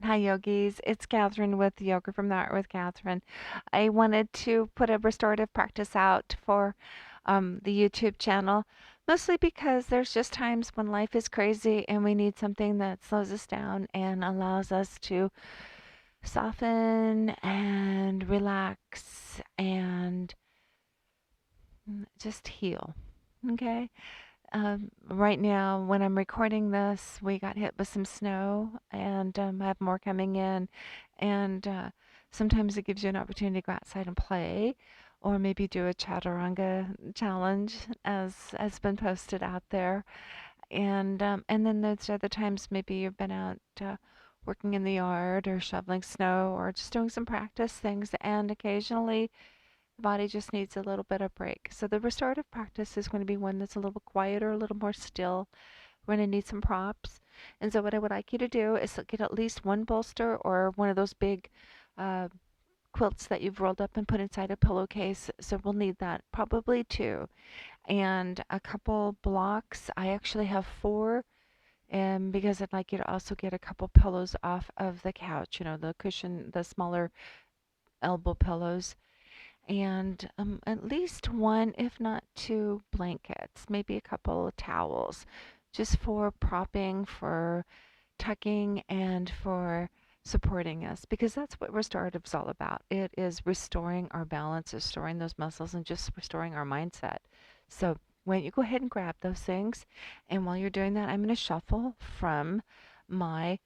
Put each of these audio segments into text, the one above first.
Hi, yogis. It's Catherine with Yoga from the Heart with Catherine. I wanted to put a restorative practice out for the YouTube channel, mostly because there's just times when life is crazy and we need something that slows us down and allows us to soften and relax and just heal. Okay? Right now, when I'm recording this, we got hit with some snow, and I have more coming in. And sometimes it gives you an opportunity to go outside and play, or maybe do a chaturanga challenge, as has been posted out there. And then there's other times maybe you've been out working in the yard or shoveling snow or just doing some practice things, and occasionally the body just needs a little bit of break. So the restorative practice is going to be one that's a little quieter, a little more still. We're going to need some props. And so what I would like you to do is get at least one bolster or one of those big uh, quilts that you've rolled up and put inside a pillowcase. So we'll need that, probably two. And a couple blocks. I actually have four. And because I'd like you to also get a couple pillows off of the couch, the cushion, the smaller elbow pillows, and at least one, if not two, blankets, maybe a couple of towels, just for propping, for tucking, and for supporting us, because that's what restorative is all about. It is restoring our balance, restoring those muscles, and just restoring our mindset. So why don't you go ahead and grab those things, and while you're doing that, I'm going to shuffle from my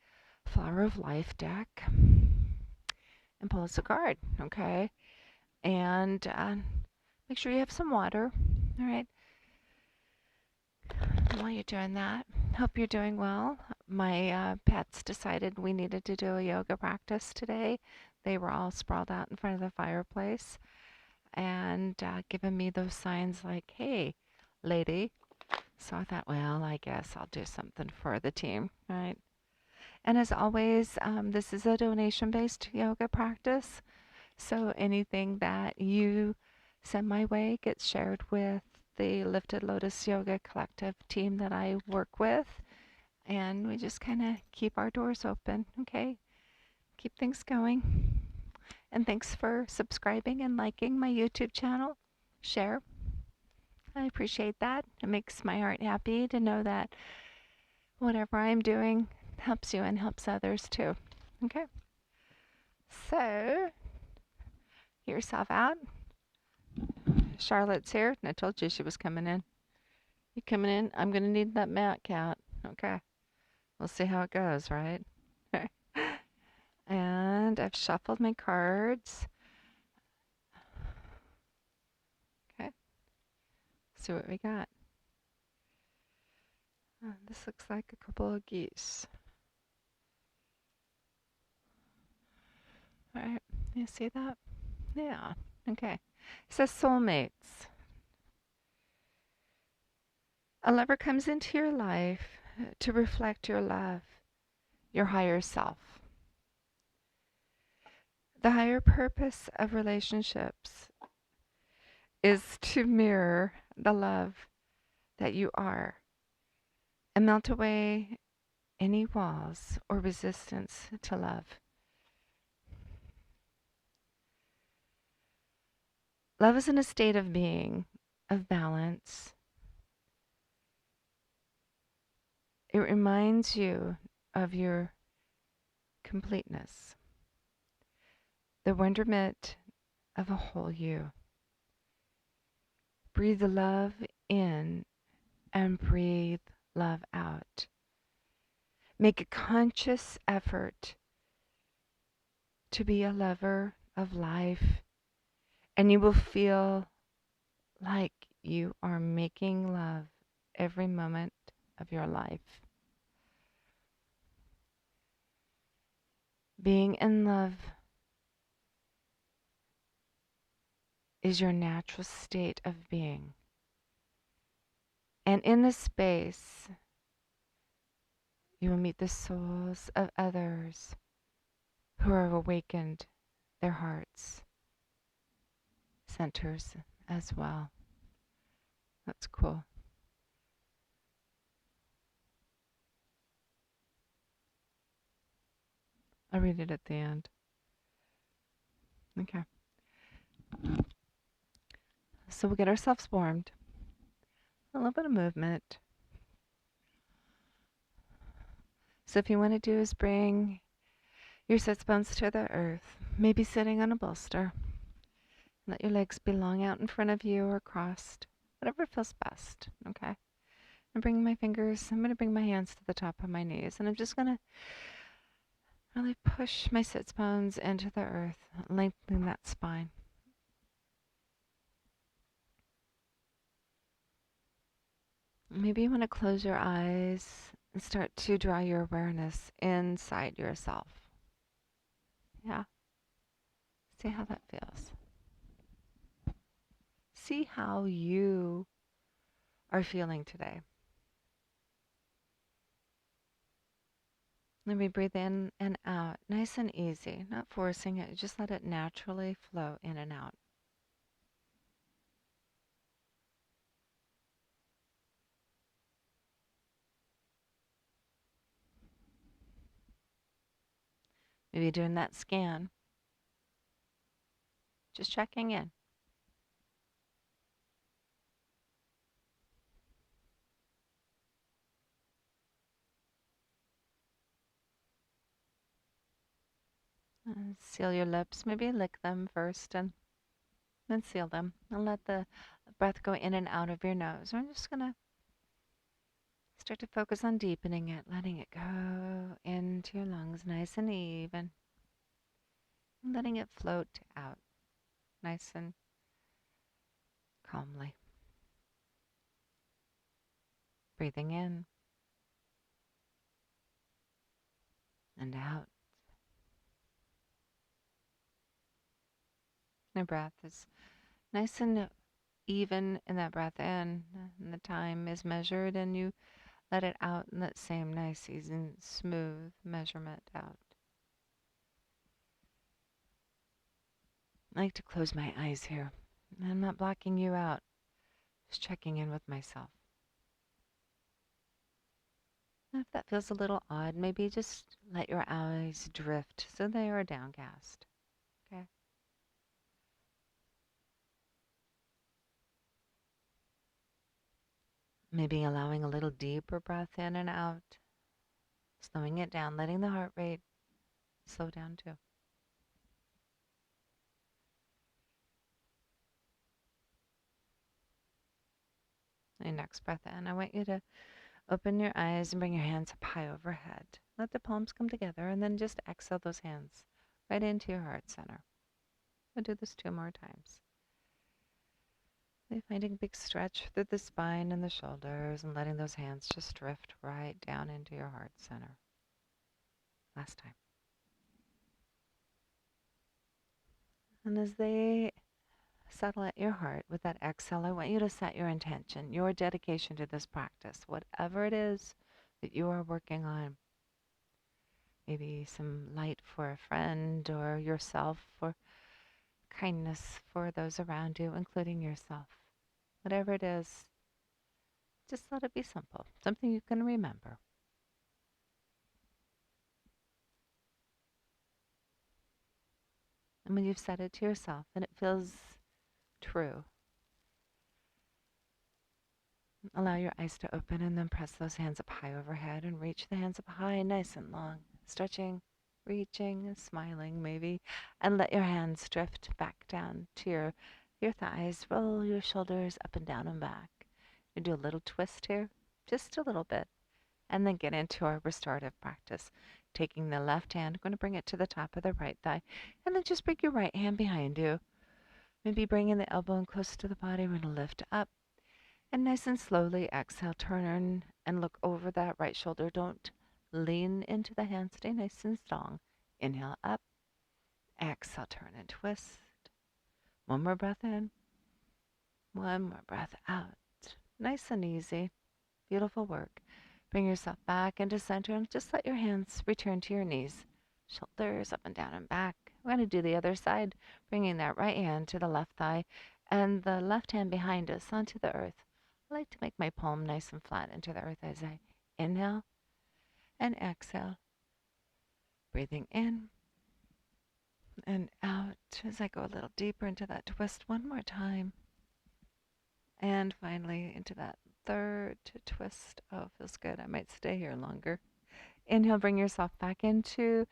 Flower of Life deck and pull us a card, okay? And make sure you have some water. All right. While you're doing that, hope you're doing well. My pets decided we needed to do a yoga practice today. They were all sprawled out in front of the fireplace and giving me those signs like, hey, lady. So I thought, well, I guess I'll do something for the team, right? And as always, this is a donation-based yoga practice. So anything that you send my way gets shared with the Lifted Lotus Yoga Collective team that I work with. And we just kind of keep our doors open, okay? Keep things going. And thanks for subscribing and liking my YouTube channel. Share. I appreciate that. It makes my heart happy to know that whatever I'm doing helps you and helps others too. Okay? So, get yourself out. Charlotte's here. I told you she was coming in. You coming in? I'm going to need that mat, Cat. Okay. We'll see how it goes, right? And I've shuffled my cards. Okay. See what we got. This looks like a couple of geese. All right. You see that? Yeah. Okay. It says soulmates. A lover comes into your life to reflect your love, your higher self. The higher purpose of relationships is to mirror the love that you are and melt away any walls or resistance to love. Love is in a state of being, of balance. It reminds you of your completeness, the wonderment of a whole you. Breathe the love in and breathe love out. Make a conscious effort to be a lover of life, and you will feel like you are making love every moment of your life. Being in love is your natural state of being. And in this space, you will meet the souls of others who have awakened their hearts, centers as well. That's cool. I'll read it at the end. Okay. So we'll get ourselves warmed. A little bit of movement. So if you want to do is bring your sits bones to the earth, maybe sitting on a bolster. Let your legs be long out in front of you or crossed, whatever feels best. Okay. I'm bringing my fingers, I'm going to bring my hands to the top of my knees, and I'm just going to really push my sits bones into the earth, lengthening that spine. Maybe you want to close your eyes and start to draw your awareness inside yourself. Yeah. See how that feels. See how you are feeling today. Let me breathe in and out, nice and easy, not forcing it. Just let it naturally flow in and out. Maybe doing that scan, just checking in. Seal your lips, maybe lick them first and then seal them. And let the breath go in and out of your nose. I'm just going to start to focus on deepening it, letting it go into your lungs nice and even, and letting it float out nice and calmly. Breathing in and out. The breath is nice and even in that breath in, and the time is measured, and you let it out in that same nice, easy, smooth measurement out. I like to close my eyes here. I'm not blocking you out, just checking in with myself. And if that feels a little odd, maybe just let your eyes drift so they are downcast. Okay. Maybe allowing a little deeper breath in and out, slowing it down, letting the heart rate slow down too. And next breath in, I want you to open your eyes and bring your hands up high overhead. Let the palms come together and then just exhale those hands right into your heart center. We'll do this 2 more times. Finding a big stretch through the spine and the shoulders and letting those hands just drift right down into your heart center. Last time. And as they settle at your heart with that exhale, I want you to set your intention, your dedication to this practice, whatever it is that you are working on. Maybe some light for a friend or yourself, or kindness for those around you, including yourself. Whatever it is, just let it be simple, something you can remember. And when you've said it to yourself and it feels true, allow your eyes to open and then press those hands up high overhead and reach the hands up high, nice and long, stretching, reaching, and smiling maybe, and let your hands drift back down to your thighs. Roll your shoulders up and down and back. You do a little twist here, just a little bit, and then get into our restorative practice. Taking the left hand, I'm going to bring it to the top of the right thigh, and then just bring your right hand behind you. Maybe bringing the elbow in close to the body. We're going to lift up and nice and slowly exhale, turn and look over that right shoulder. Don't lean into the hand, stay nice and strong. Inhale up, exhale, turn and twist. One more breath in, one more breath out. Nice and easy, beautiful work. Bring yourself back into center and just let your hands return to your knees. Shoulders up and down and back. We're going to do the other side, bringing that right hand to the left thigh and the left hand behind us onto the earth. I like to make my palm nice and flat into the earth as I inhale and exhale. Breathing in and out as I go a little deeper into that twist one more time. And finally into that third twist. Oh, feels good. I might stay here longer. Inhale, bring yourself back into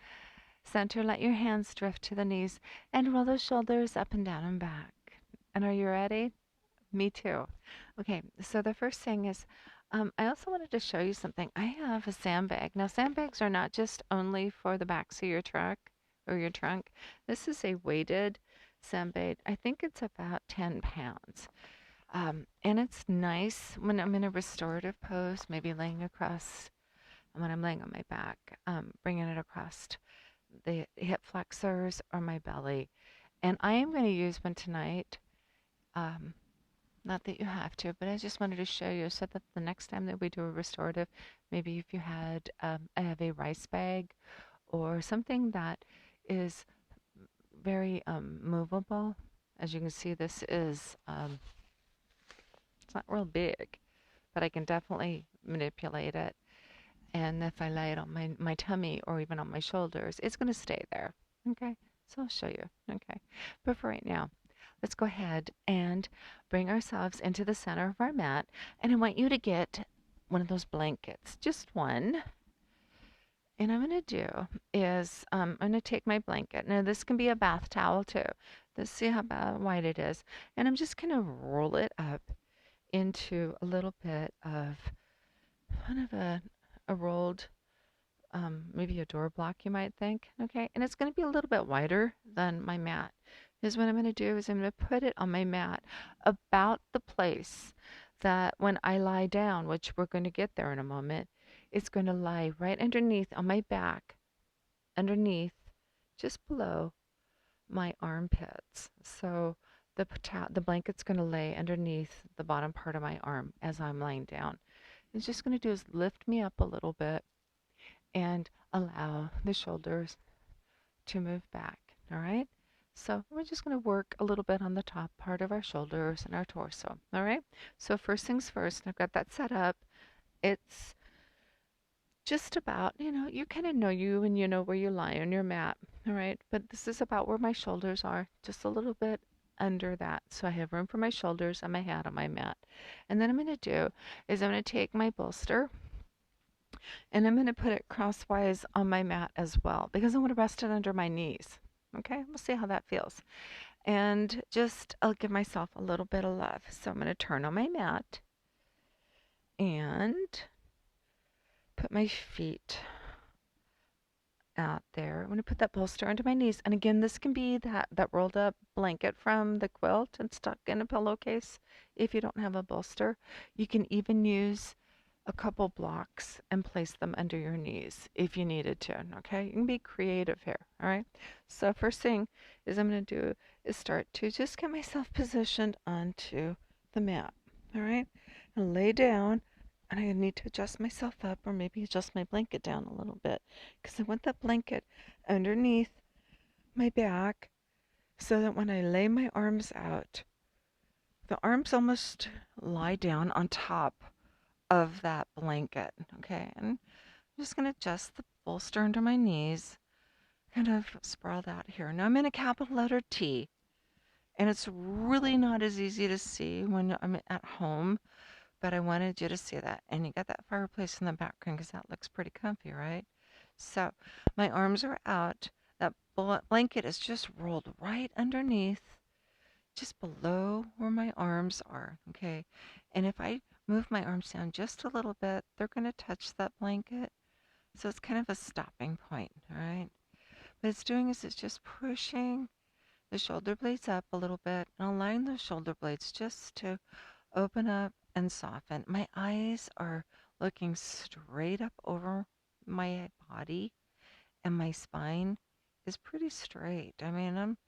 center. Let your hands drift to the knees and roll those shoulders up and down and back. And are you ready? Me too. Okay, so the first thing is I also wanted to show you something. I have a sandbag. Now, sandbags are not just only for the backs of your truck or your trunk. This is a weighted sandbag. I think it's about 10 pounds. And it's nice when I'm in a restorative pose, maybe laying across, when I'm laying on my back, bringing it across the hip flexors or my belly. And I am going to use one tonight. Um, Not that you have to, but I just wanted to show you so that the next time that we do a restorative, maybe if you had I have a rice bag or something that is very movable. As you can see, this is it's not real big, but I can definitely manipulate it. And if I lay it on my tummy or even on my shoulders, it's going to stay there. Okay, so I'll show you. Okay, but for right now, let's go ahead and bring ourselves into the center of our mat. And I want you to get one of those blankets, just one. And I'm going to do is I'm going to take my blanket. Now, this can be a bath towel too. Let's see how wide it is. And I'm just going to roll it up into a little bit of kind of a rolled, maybe a door block, you might think. Okay. And it's going to be a little bit wider than my mat. Is what I'm going to do is I'm going to put it on my mat about the place that when I lie down, which we're going to get there in a moment, it's going to lie right underneath on my back, underneath, just below my armpits. So the blanket's going to lay underneath the bottom part of my arm as I'm lying down. It's just going to do is lift me up a little bit and allow the shoulders to move back. All right. So we're just going to work a little bit on the top part of our shoulders and our torso. All right. So first things first, I've got that set up. It's just about, you kind of know you and you know where you lie on your mat. All right. But this is about where my shoulders are, just a little bit under that. So I have room for my shoulders and my head on my mat. And then I'm going to do is I'm going to take my bolster and I'm going to put it crosswise on my mat as well because I want to rest it under my knees. Okay, we'll see how that feels. And just, I'll give myself a little bit of love. So I'm going to turn on my mat and put my feet out there. I'm going to put that bolster under my knees. And again, this can be that rolled up blanket from the quilt and stuck in a pillowcase if you don't have a bolster. You can even use a couple blocks and place them under your knees if you needed to. Okay, you can be creative here. All right. So first thing is I'm going to do is start to just get myself positioned onto the mat. All right, and lay down. And I need to adjust myself up or maybe adjust my blanket down a little bit because I want that blanket underneath my back so that when I lay my arms out, the arms almost lie down on top of that blanket. Okay, and I'm just going to adjust the bolster under my knees, kind of sprawled out here. Now I'm in a capital letter T, and it's really not as easy to see when I'm at home, but I wanted you to see that. And you got that fireplace in the background because that looks pretty comfy, right? So my arms are out. That blanket is just rolled right underneath, just below where my arms are, okay? And if I move my arms down just a little bit, they're going to touch that blanket. So it's kind of a stopping point, all right? What it's doing is it's just pushing the shoulder blades up a little bit and allowing those shoulder blades just to open up and soften. My eyes are looking straight up over my body and my spine is pretty straight. I mean, I'm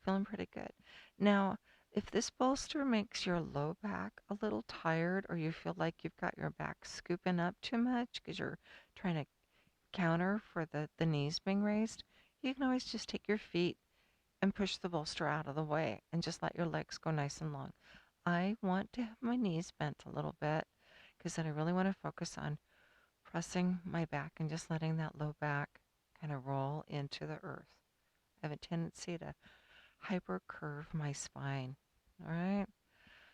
feeling pretty good. Now, if this bolster makes your low back a little tired or you feel like you've got your back scooping up too much because you're trying to counter for the knees being raised, you can always just take your feet and push the bolster out of the way and just let your legs go nice and long. I want to have my knees bent a little bit because then I really want to focus on pressing my back and just letting that low back kind of roll into the earth. I have a tendency to hyper curve my spine. All right.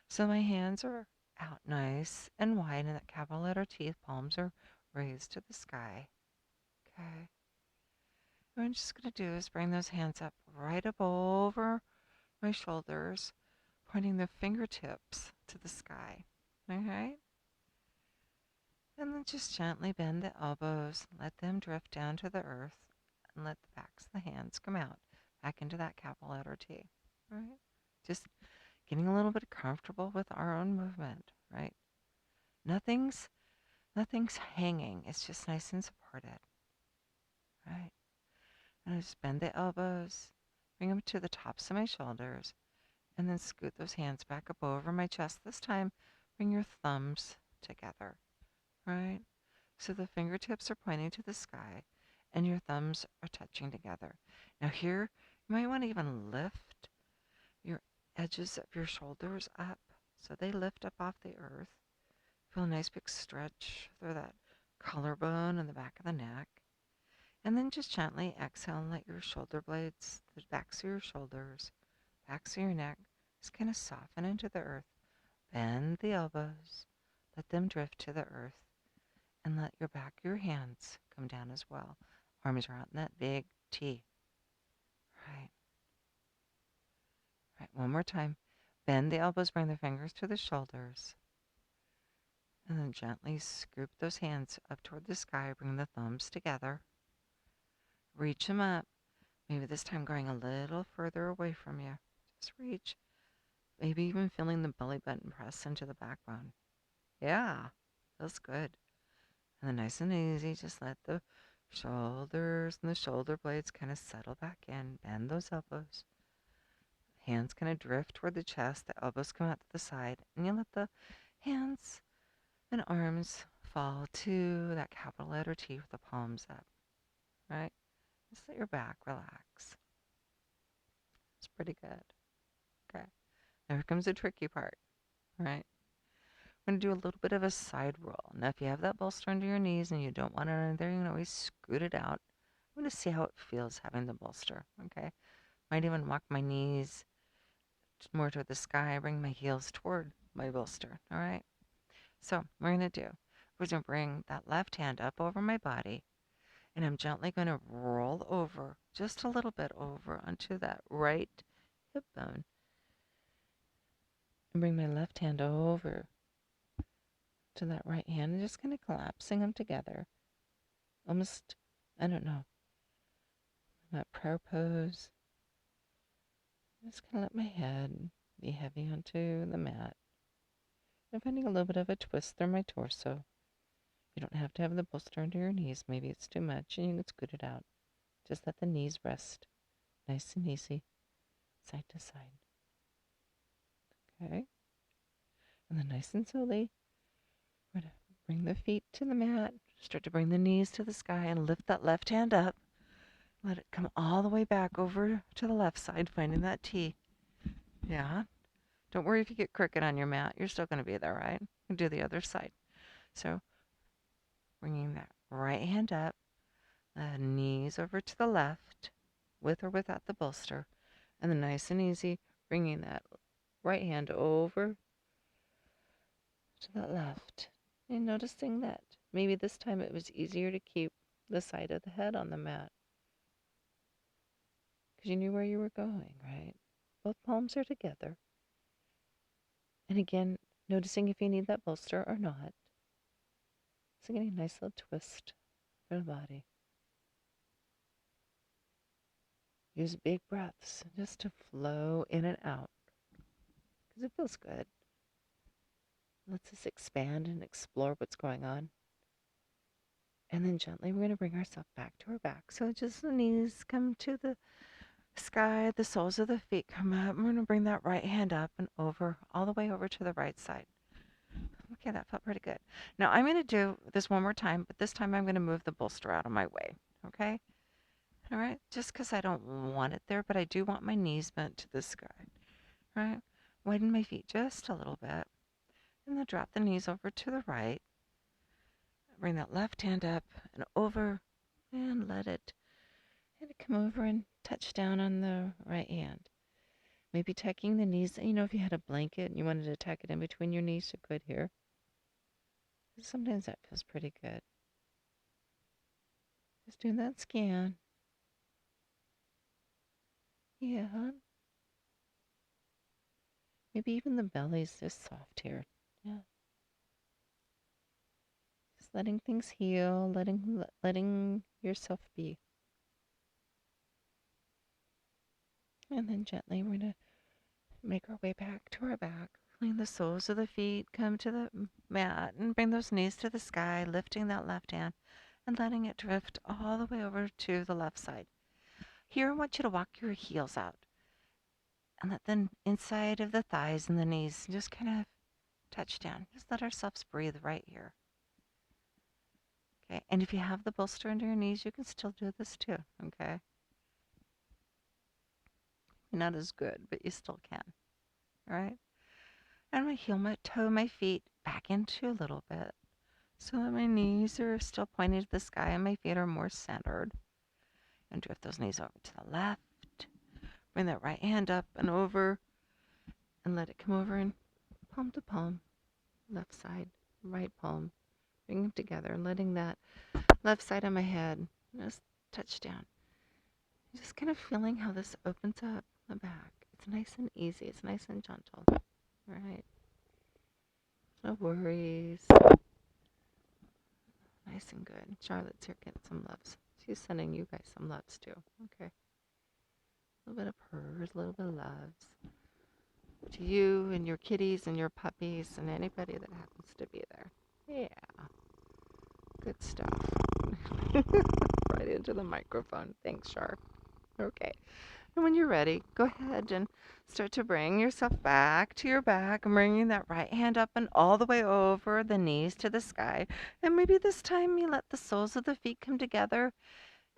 So my hands are out nice and wide, and that capital letter T, palms are raised to the sky. Okay. What I'm just going to do is bring those hands up right up over my shoulders, pointing the fingertips to the sky. All right. And then just gently bend the elbows, let them drift down to the earth, and let the backs of the hands come out back into that capital letter T. All right. Just getting a little bit comfortable with our own movement, right? Nothing's nothing's hanging. It's just nice and supported, right? And I just bend the elbows, bring them to the tops of my shoulders, and then scoot those hands back up over my chest. This time, bring your thumbs together, right? So the fingertips are pointing to the sky, and your thumbs are touching together. Now here, you might want to even lift your edges of your shoulders up so they lift up off the earth. Feel a nice big stretch through that collarbone and the back of the neck. And then just gently exhale and let your shoulder blades, the backs of your shoulders, backs of your neck, just kind of soften into the earth. Bend the elbows, let them drift to the earth, and let your back of your hands come down as well. Arms are out in that big T. Right. Right. One more time. Bend the elbows, bring the fingers to the shoulders. And then gently scoop those hands up toward the sky. Bring the thumbs together. Reach them up. Maybe this time going a little further away from you. Just reach. Maybe even feeling the belly button press into the backbone. Yeah, feels good. And then nice and easy, just let the shoulders and the shoulder blades kind of settle back in. Bend those elbows. Hands kind of drift toward the chest. The elbows come out to the side. And you let the hands and arms fall to that capital letter T with the palms up. Right? Just let your back relax. It's pretty good. Okay. Now here comes the tricky part. Right? I'm going to do a little bit of a side roll. Now, if you have that bolster under your knees and you don't want it under there, you can always scoot it out. I'm going to see how it feels having the bolster. Okay? Might even walk my knees more toward the sky, bring my heels toward my bolster. All right? So, what we're going to do, we're going to bring that left hand up over my body, and I'm gently going to roll over, just a little bit over, onto that right hip bone, and bring my left hand over to that right hand, and just kind of collapsing them together. Almost, I don't know, that prayer pose. Just kind of let my head be heavy onto the mat. I'm finding a little bit of a twist through my torso. You don't have to have the bolster under your knees. Maybe it's too much and you can scoot it out. Just let the knees rest nice and easy, side to side. Okay? And then nice and slowly, we're going to bring the feet to the mat, start to bring the knees to the sky, and lift that left hand up. Let it come all the way back over to the left side, finding that T. Yeah. Don't worry if you get crooked on your mat. You're still going to be there, right? And do the other side. So bringing that right hand up, knees over to the left, with or without the bolster, and then nice and easy, bringing that right hand over to that left. And noticing that maybe this time it was easier to keep the side of the head on the mat because you knew where you were going, right? Both palms are together. And again, noticing if you need that bolster or not. So getting a nice little twist for the body. Use big breaths just to flow in and out because it feels good. Lets us expand and explore what's going on. And then gently we're going to bring ourselves back to our back. So just the knees come to the sky, the soles of the feet come up. We're going to bring that right hand up and over, all the way over to the right side. Okay, that felt pretty good. Now I'm going to do this one more time, but this time I'm going to move the bolster out of my way. Okay? All right? Just because I don't want it there, but I do want my knees bent to the sky. All right? Widen my feet just a little bit. And then drop the knees over to the right. Bring that left hand up and over and let it come over and touch down on the right hand. Maybe tucking the knees. If you had a blanket and you wanted to tuck it in between your knees, you could here. Sometimes that feels pretty good. Just doing that scan. Yeah. Maybe even the belly's just soft here. Yeah. Just letting things heal, letting yourself be. And then gently we're going to make our way back to our back. Feeling the soles of the feet come to the mat and bring those knees to the sky, lifting that left hand and letting it drift all the way over to the left side. Here, I want you to walk your heels out and let the inside of the thighs and the knees just kind of touch down. Just let ourselves breathe right here. Okay, and if you have the bolster under your knees, you can still do this too, okay? Not as good, but you still can, all right? And I'm going to toe my feet back into a little bit so that my knees are still pointing to the sky and my feet are more centered. And drift those knees over to the left. Bring that right hand up and over and let it come over and palm to palm, left side, right palm. Bring them together, letting that left side of my head just touch down. Just kind of feeling how this opens up the back. It's nice and easy. It's nice and gentle. Right? No worries. Nice and good. Charlotte's here getting some loves. She's sending you guys some loves too. Okay. A little bit of purrs, a little bit of loves. To you and your kitties and your puppies and anybody that happens to be there. Yeah. Good stuff. Right into the microphone. Thanks, Char. Okay. And when you're ready, go ahead and start to bring yourself back to your back and bringing that right hand up and all the way over the knees to the sky. And maybe this time you let the soles of the feet come together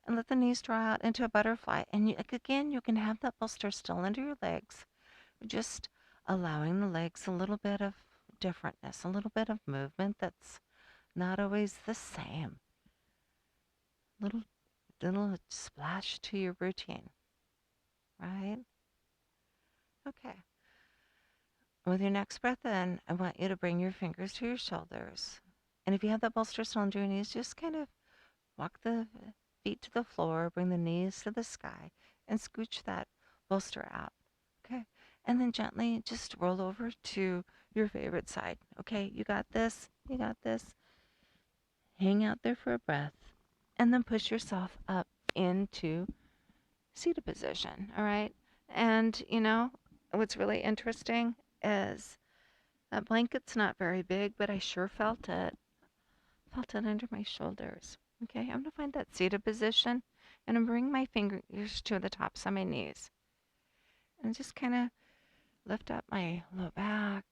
and let the knees draw out into a butterfly. And again, you can have that bolster still under your legs, just allowing the legs a little bit of differentness, a little bit of movement that's not always the same. Little splash to your routine, right? Okay. With your next breath in, I want you to bring your fingers to your shoulders. And if you have that bolster still under your knees, just kind of walk the feet to the floor, bring the knees to the sky, and scooch that bolster out. Okay? And then gently just roll over to your favorite side. Okay? You got this. You got this. Hang out there for a breath. And then push yourself up into seated position. All right? And, what's really interesting is that blanket's not very big, but I sure felt it. Felt it under my shoulders. Okay, I'm going to find that seated position and I'm bring my fingers to the tops of my knees. And just kind of lift up my low back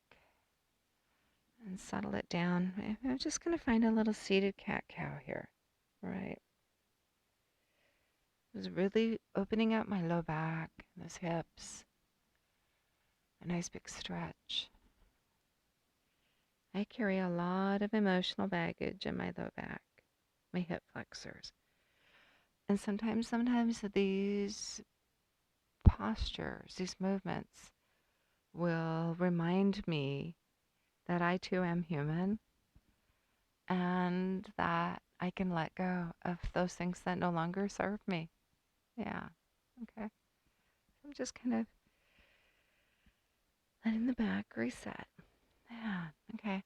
and settle it down. I'm just going to find a little seated cat-cow here. Right. Just really opening up my low back, those hips. A nice big stretch. I carry a lot of emotional baggage in my low back, my hip flexors. And sometimes these postures, these movements will remind me that I too am human and that I can let go of those things that no longer serve me. Yeah. Okay. I'm just kind of letting the back reset. Yeah. Okay.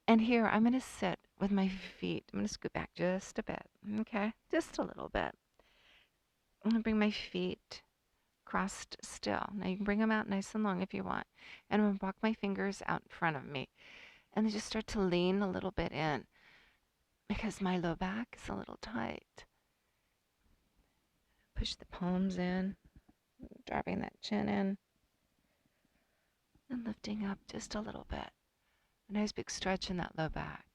And here I'm going to sit with my feet. I'm going to scoot back just a bit. Okay. Just a little bit. I'm going to bring my feet crossed still. Now you can bring them out nice and long if you want. And I'm going to walk my fingers out in front of me. And then just start to lean a little bit in because my low back is a little tight. Push the palms in, dropping that chin in, and lifting up just a little bit. A nice big stretch in that low back.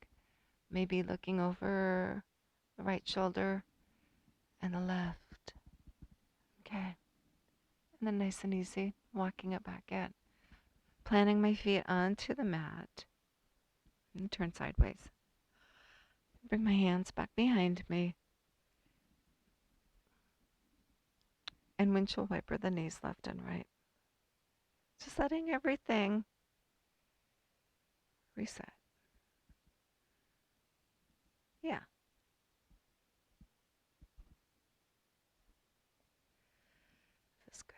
Maybe looking over the right shoulder and the left. Okay. And then nice and easy, walking it back in. Planting my feet onto the mat and turn sideways. Bring my hands back behind me. And windshield wiper the knees left and right. Just letting everything reset. Yeah, that's good.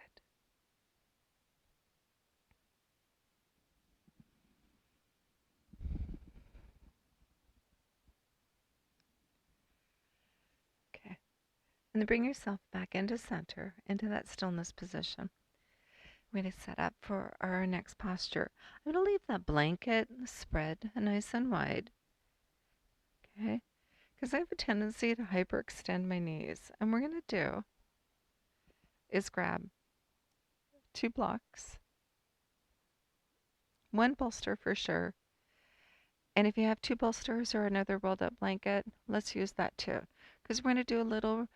Okay. And then bring yourself back into center, into that stillness position. We're going to set up for our next posture. I'm going to leave that blanket spread nice and wide. Okay. Because I have a tendency to hyperextend my knees. And we're going to do is grab 2 blocks, 1 bolster for sure. And if you have 2 bolsters or another rolled up blanket, let's use that too. Because we're going to do a little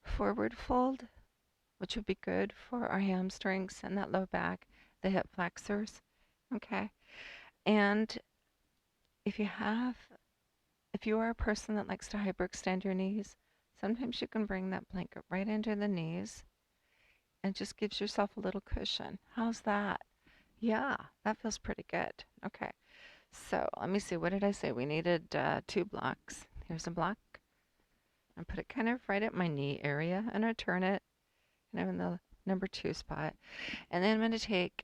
forward fold, which would be good for our hamstrings and that low back, the hip flexors. Okay. And if you have, if you are a person that likes to hyperextend your knees, sometimes you can bring that blanket right into the knees and just gives yourself a little cushion. How's that? Yeah, that feels pretty good. Okay. So let me see. What did I say? We needed 2 blocks. Here's a block. And put it kind of right at my knee area, and I turn it kind of in the number 2 spot. And then I'm going to take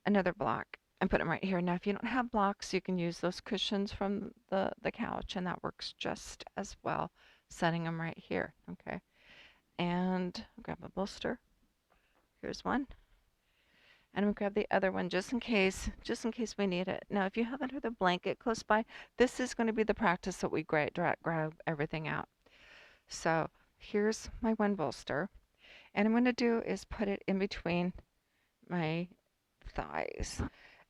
another block and put them right here. Now, if you don't have blocks, you can use those cushions from the couch, and that works just as well, setting them right here. Okay. And grab a bolster. Here's one. And I'm going to grab the other one just in case we need it. Now, if you have another blanket close by, this is going to be the practice that we grab everything out. So here's my 1 bolster. And I'm going to do is put it in between my thighs.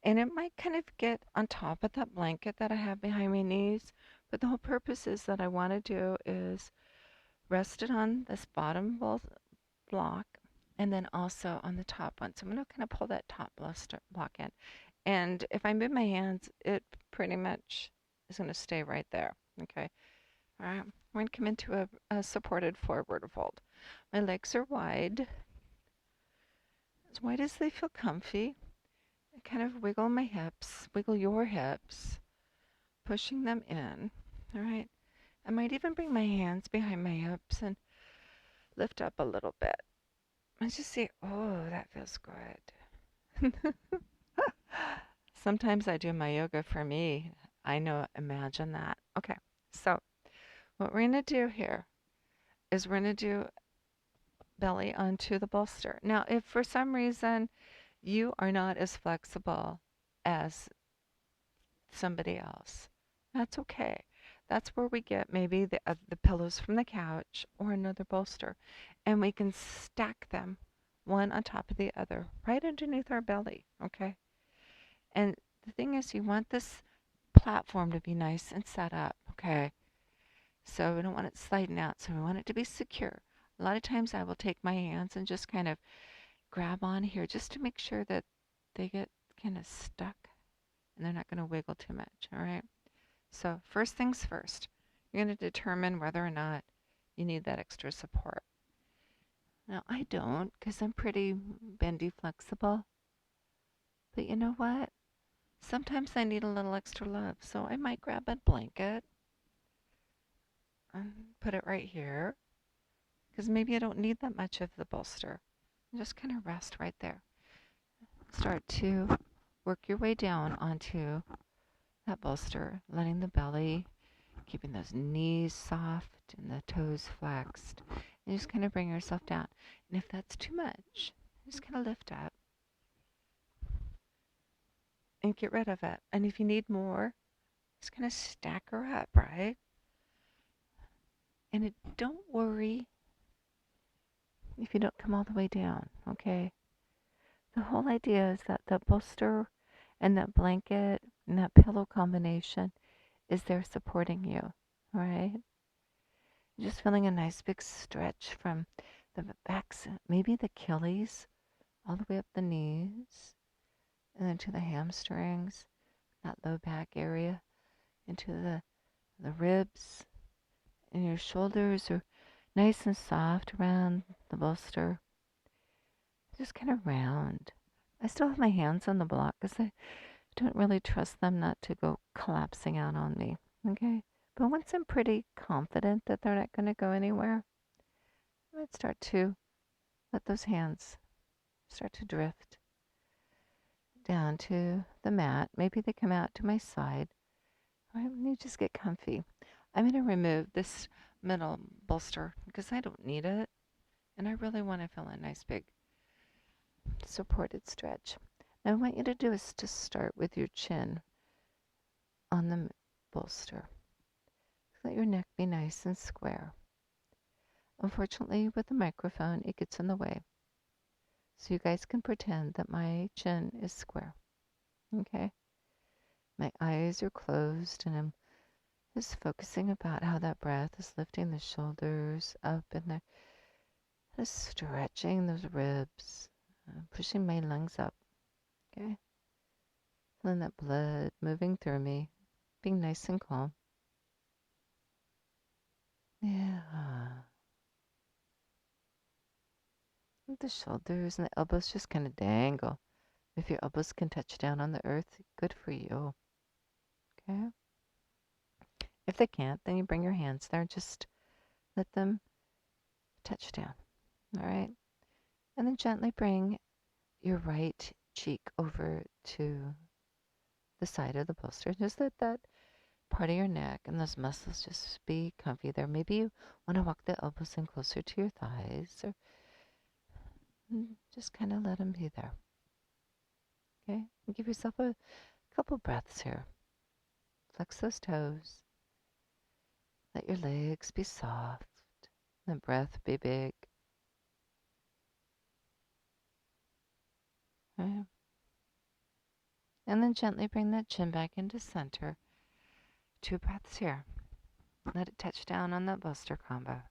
And it might kind of get on top of that blanket that I have behind my knees. But the whole purpose is that I want to do is rest it on this bottom block and then also on the top one. So I'm going to kind of pull that top block in. And if I move my hands, it pretty much is going to stay right there. Okay. All right. We're going to come into a supported forward fold. My legs are wide, as wide as they feel comfy. I kind of wiggle my hips, wiggle your hips, pushing them in. All right. I might even bring my hands behind my hips and lift up a little bit. I just say, oh, that feels good. Sometimes I do my yoga for me. I know, imagine that. Okay, so what we're going to do here is we're going to do belly onto the bolster. Now, if for some reason you are not as flexible as somebody else, that's okay. That's where we get maybe the pillows from the couch or another bolster, and we can stack them one on top of the other right underneath our belly, okay? And the thing is, you want this platform to be nice and set up, okay? So we don't want it sliding out, so we want it to be secure. A lot of times I will take my hands and just kind of grab on here just to make sure that they get kind of stuck and they're not going to wiggle too much, all right? So first things first, you're going to determine whether or not you need that extra support. Now, I don't because I'm pretty bendy flexible. But you know what? Sometimes I need a little extra love, so I might grab a blanket and put it right here because maybe I don't need that much of the bolster. Just kind of rest right there. Start to work your way down onto that bolster, letting the belly, keeping those knees soft and the toes flexed. And just kind of bring yourself down. And if that's too much, just kind of lift up and get rid of it. And if you need more, just kind of stack her up, right? And don't worry if you don't come all the way down, okay? The whole idea is that the bolster and that blanket and that pillow combination is there supporting you, all right? Just feeling a nice big stretch from the backs, maybe the Achilles, all the way up the knees, and then to the hamstrings, that low back area, into the ribs, and your shoulders are nice and soft around the bolster. just kind of round. I still have my hands on the block because I don't really trust them not to go collapsing out on me. Okay? But once I'm pretty confident that they're not going to go anywhere, I might start to let those hands start to drift down to the mat. Maybe they come out to my side. Or you just get comfy. I'm going to remove this middle bolster because I don't need it. And I really want to feel a nice big supported stretch. Now, what I want you to do is to start with your chin on the bolster. Let your neck be nice and square. Unfortunately, with the microphone, it gets in the way. So you guys can pretend that my chin is square. Okay? My eyes are closed and I'm just focusing about how that breath is lifting the shoulders up and they're just stretching those ribs, pushing my lungs up. Okay? Feeling that blood moving through me, being nice and calm. Yeah. Let the shoulders and the elbows just kind of dangle. If your elbows can touch down on the earth, good for you. Okay? If they can't, then you bring your hands there and just let them touch down. All right? And then gently bring your right cheek over to the side of the bolster. Just let that part of your neck and those muscles just be comfy there. Maybe you want to walk the elbows in closer to your thighs or just kind of let them be there. Okay? And give yourself a couple breaths here. Flex those toes. Let your legs be soft. The breath be big. Right? And then gently bring that chin back into center. 2 breaths here. Let it touch down on that bolster combo.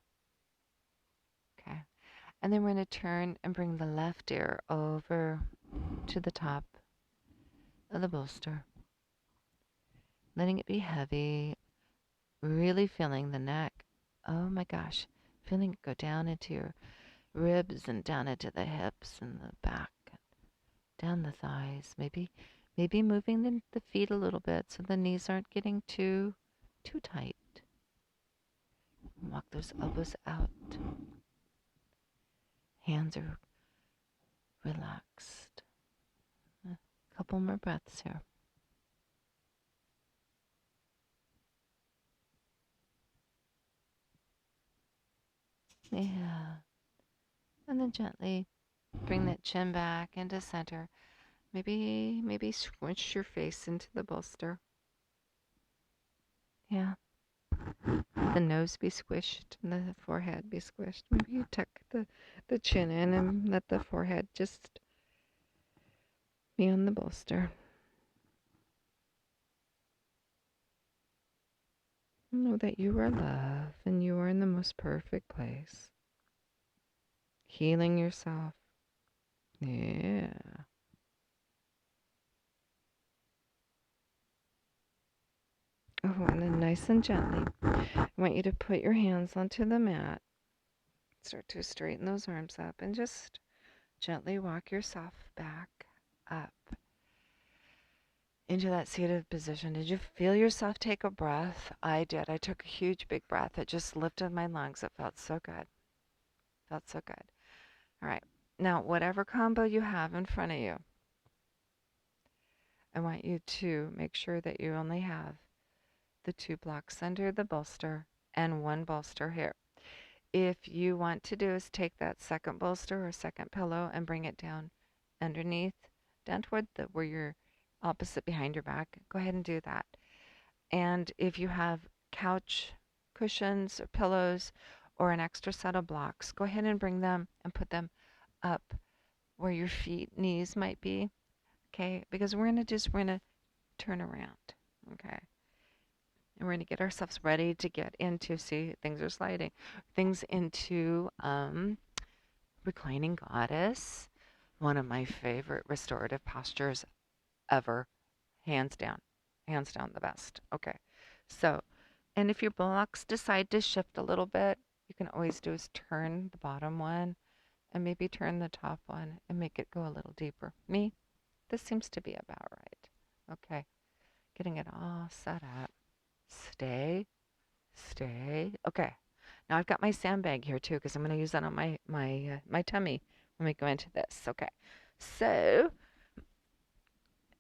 Okay. And then we're going to turn and bring the left ear over to the top of the bolster. Letting it be heavy. Really feeling the neck. Oh my gosh. Feeling it go down into your ribs and down into the hips and the back. Down the thighs. Maybe moving the feet a little bit so the knees aren't getting too tight. Walk those elbows out. Hands are relaxed. A couple more breaths here. Yeah. And then gently bring that chin back into center. Maybe squish your face into the bolster. Yeah. The nose be squished and the forehead be squished. Maybe you tuck the chin in and let the forehead just be on the bolster. Know that you are love and you are in the most perfect place. Healing yourself. Yeah. Oh, and then nice and gently, I want you to put your hands onto the mat. Start to straighten those arms up and just gently walk yourself back up into that seated position. Did you feel yourself take a breath? I did. I took a huge, big breath. It just lifted my lungs. It felt so good. Felt so good. All right. Now, whatever combo you have in front of you, I want you to make sure that you only have the 2 blocks under the bolster and 1 bolster here. If you want to do is take that second bolster or second pillow and bring it down underneath, down toward where you're opposite behind your back. Go ahead and do that. And if you have couch cushions or pillows or an extra set of blocks, go ahead and bring them and put them up where your knees might be. Okay, because we're gonna turn around. Okay. And we're going to get ourselves ready to get into, see, things are sliding, things into reclining goddess, one of my favorite restorative postures ever, hands down the best. Okay, so, and if your blocks decide to shift a little bit, you can always do is turn the bottom one and maybe turn the top one and make it go a little deeper. Me, this seems to be about right. Okay, getting it all set up. Stay, stay. Okay, now I've got my sandbag here too because I'm going to use that on my tummy when we go into this. Okay, so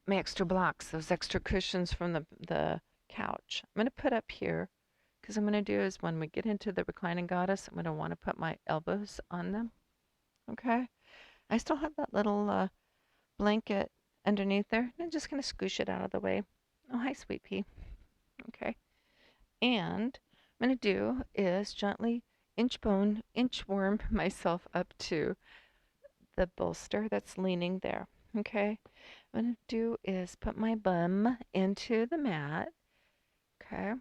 my extra blocks, those extra cushions from the couch, I'm going to put up here because I'm going to do is when we get into the reclining goddess, I'm going to want to put my elbows on them. Okay, I still have that little blanket underneath there. I'm just going to scoosh it out of the way. Oh, hi, sweet pea. Okay. And I'm going to do is gently inchworm myself up to the bolster that's leaning there. Okay. What I'm going to do is put my bum into the mat. Okay.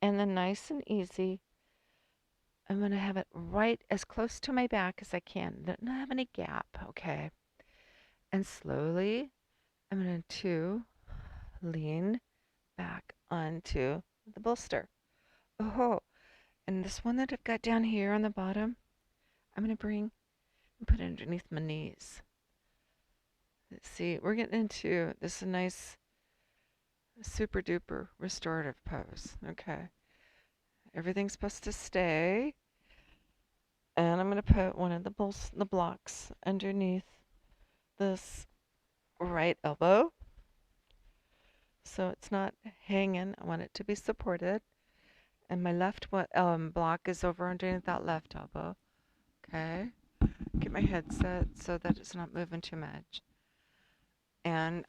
And then nice and easy, I'm going to have it right as close to my back as I can. Not have any gap. Okay. And slowly, I'm going to lean back onto the bolster. Oh, and this one that I've got down here on the bottom, I'm going to bring and put it underneath my knees. Let's see, we're getting into this nice super duper restorative pose. Okay. Everything's supposed to stay. And I'm going to put one of the blocks underneath this right elbow. So it's not hanging. I want it to be supported. And my left block is over underneath that left elbow. Okay. Get my head set so that it's not moving too much. And,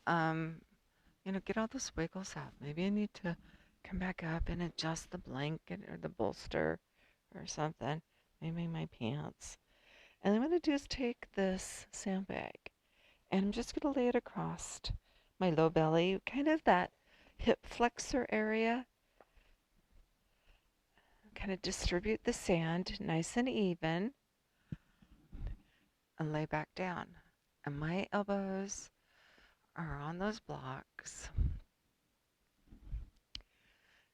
get all those wiggles out. Maybe I need to come back up and adjust the blanket or the bolster or something. Maybe my pants. And what I'm going to do is take this sandbag and I'm just going to lay it across my low belly, kind of that hip flexor area. Kind of distribute the sand nice and even and lay back down. And my elbows are on those blocks.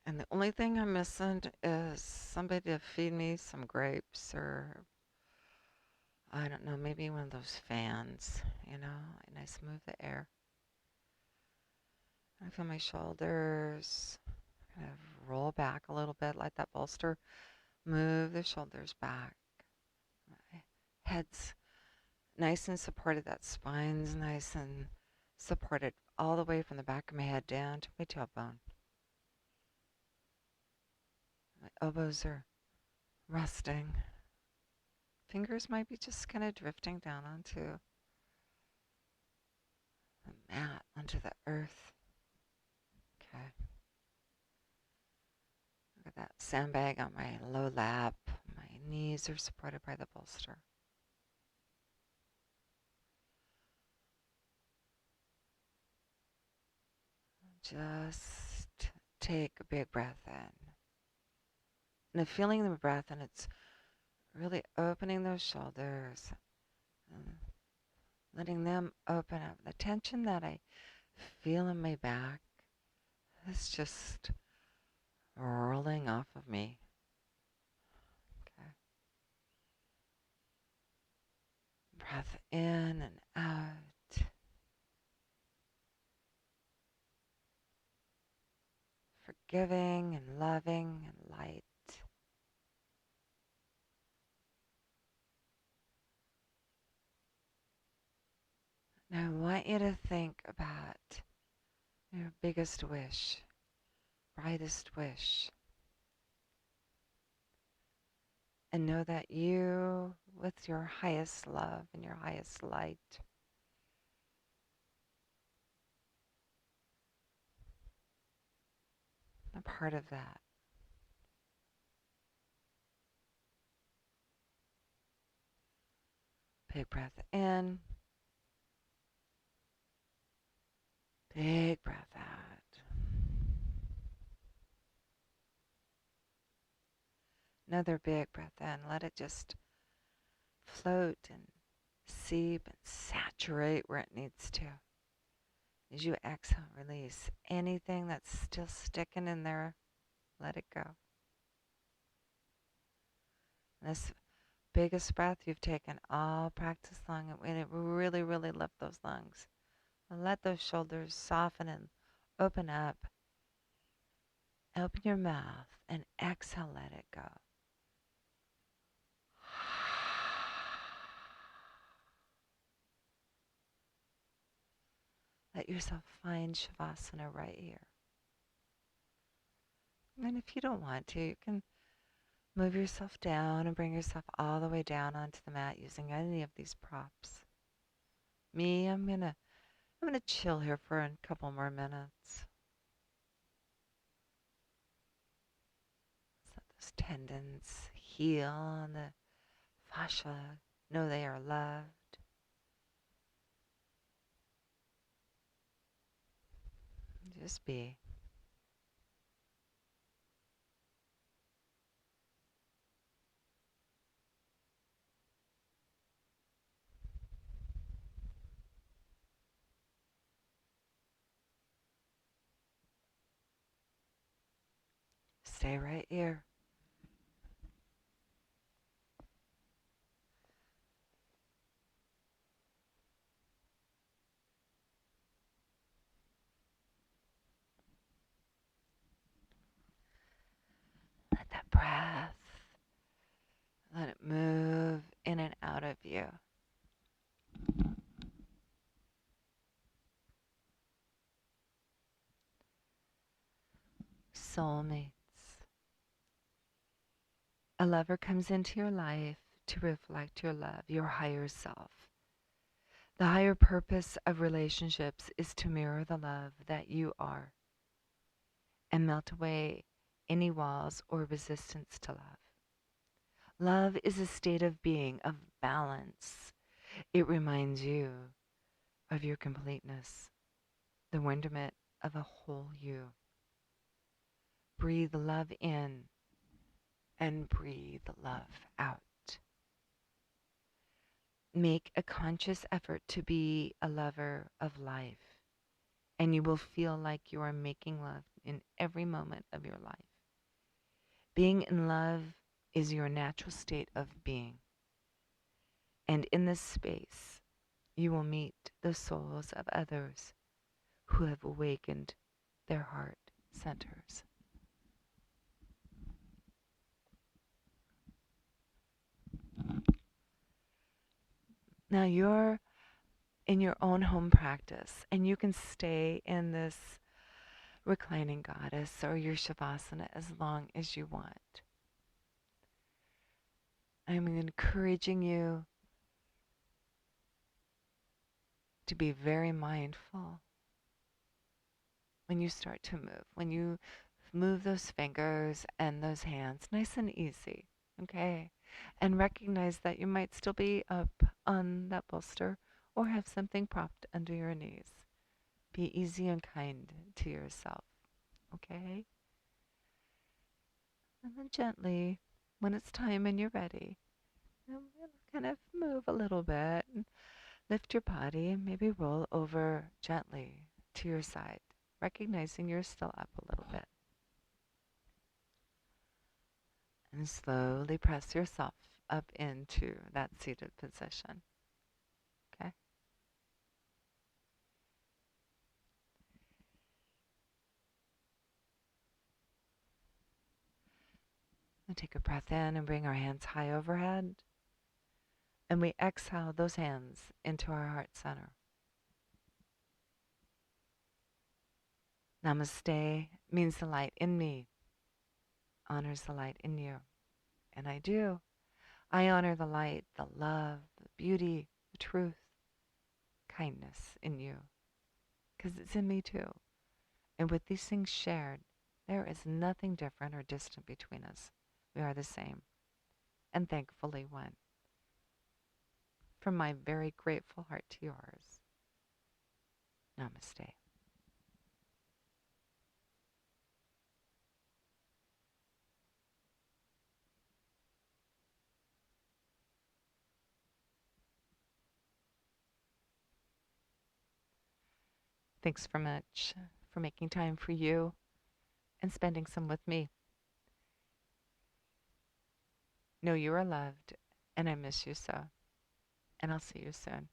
And the only thing I'm missing is somebody to feed me some grapes or, I don't know, maybe one of those fans, and I smooth the air. I feel my shoulders kind of roll back a little bit, like that bolster. Move the shoulders back. My head's nice and supported. That spine's nice and supported all the way from the back of my head down to my tailbone. My elbows are resting. Fingers might be just kind of drifting down onto the mat, onto the earth. Okay. Look at that sandbag on my low lap. My knees are supported by the bolster. Just take a big breath in. And feeling the breath, and it's really opening those shoulders and letting them open up. The tension that I feel in my back is just rolling off of me. Okay. Breath in and out. Forgiving and loving and light. Now I want you to think about your biggest wish, brightest wish. And know that you, with your highest love and your highest light, a part of that. Big breath in. Big breath out. Another big breath in. Let it just float and seep and saturate where it needs to. As you exhale, release anything that's still sticking in there. Let it go. And this biggest breath you've taken all practice long, and it really, really lift those lungs. And let those shoulders soften and open up. Open your mouth and exhale, let it go. Let yourself find Shavasana right here. And if you don't want to, you can move yourself down and bring yourself all the way down onto the mat using any of these props. Me, I'm gonna chill here for a couple more minutes. Let those tendons heal and the fascia know they are loved. Just be. Stay right here. Let that breath, let it move in and out of you. Soulmates. A lover comes into your life to reflect your love, your higher self. The higher purpose of relationships is to mirror the love that you are and melt away any walls or resistance to love. Love is a state of being, of balance. It reminds you of your completeness, the wonderment of a whole you. Breathe love in and breathe love out. Make a conscious effort to be a lover of life, and you will feel like you are making love in every moment of your life. Being in love is your natural state of being. And in this space, you will meet the souls of others who have awakened their heart centers. Now you're in your own home practice, and you can stay in this reclining goddess or your Shavasana as long as you want. I'm encouraging you to be very mindful when you start to move, when you move those fingers and those hands nice and easy, okay? And recognize that you might still be up on that bolster or have something propped under your knees. Be easy and kind to yourself, okay? And then gently, when it's time and you're ready, kind of move a little bit and lift your body and maybe roll over gently to your side, recognizing you're still up a little bit. And slowly press yourself up into that seated position. Okay? And take a breath in and bring our hands high overhead. And we exhale those hands into our heart center. Namaste means the light in me honors the light in you. And I do. I honor the light, the love, the beauty, the truth, kindness in you. Because it's in me too. And with these things shared, there is nothing different or distant between us. We are the same, and thankfully one. From my very grateful heart to yours, namaste. Thanks so much for making time for you and spending some with me. Know you are loved and I miss you so. And I'll see you soon.